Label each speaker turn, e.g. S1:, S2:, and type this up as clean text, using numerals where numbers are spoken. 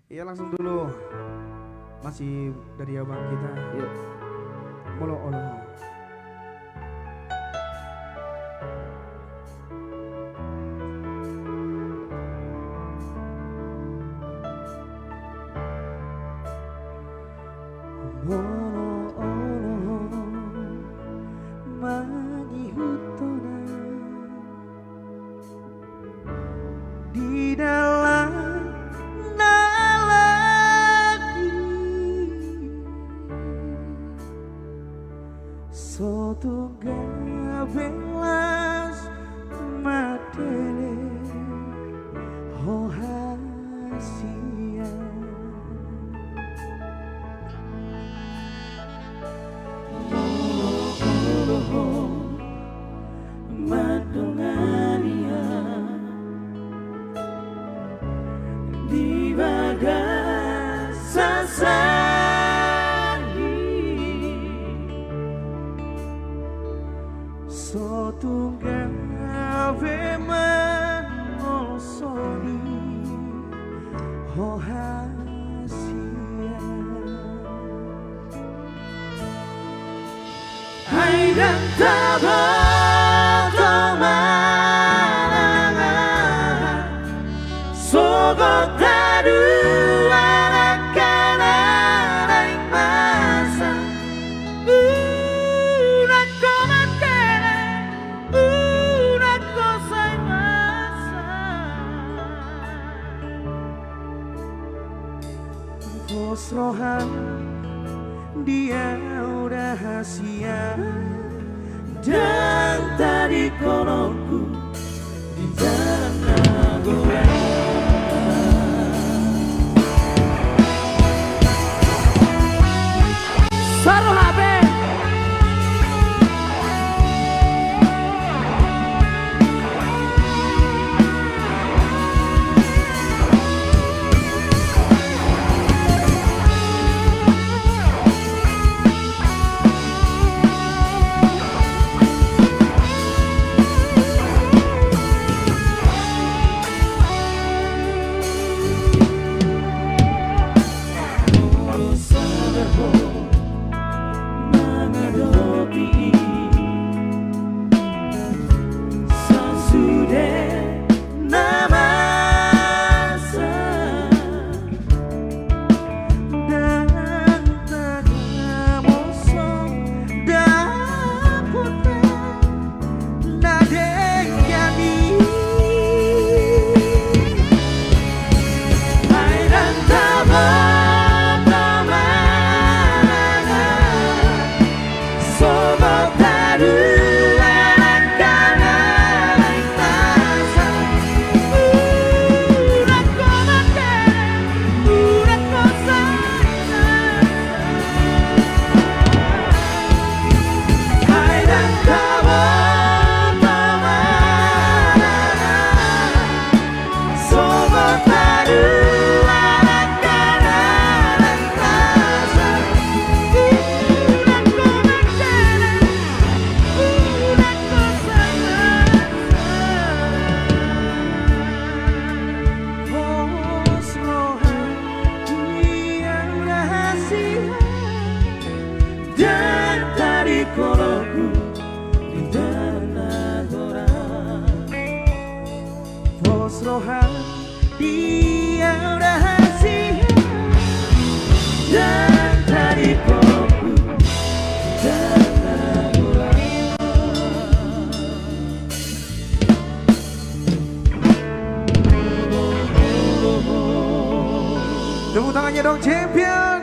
S1: Iya langsung dulu. Masih dari abang kita.
S2: Yuk.
S1: Molo olo. Molo olo mangihutona di dalam Sotunggal belas matele oh hasia oh madongania di bagas Sotunggal veman osoni oh hasia Hai dan tabang tomanangan Sogot tadu anak-anak naik masa Rohan dia udah rahasia dan tadi kolongku di jalan Nagora Saru HP Rohan dia udah rahasia dan tadi kolongku dan Nagora Tepuk tangannya dong champion.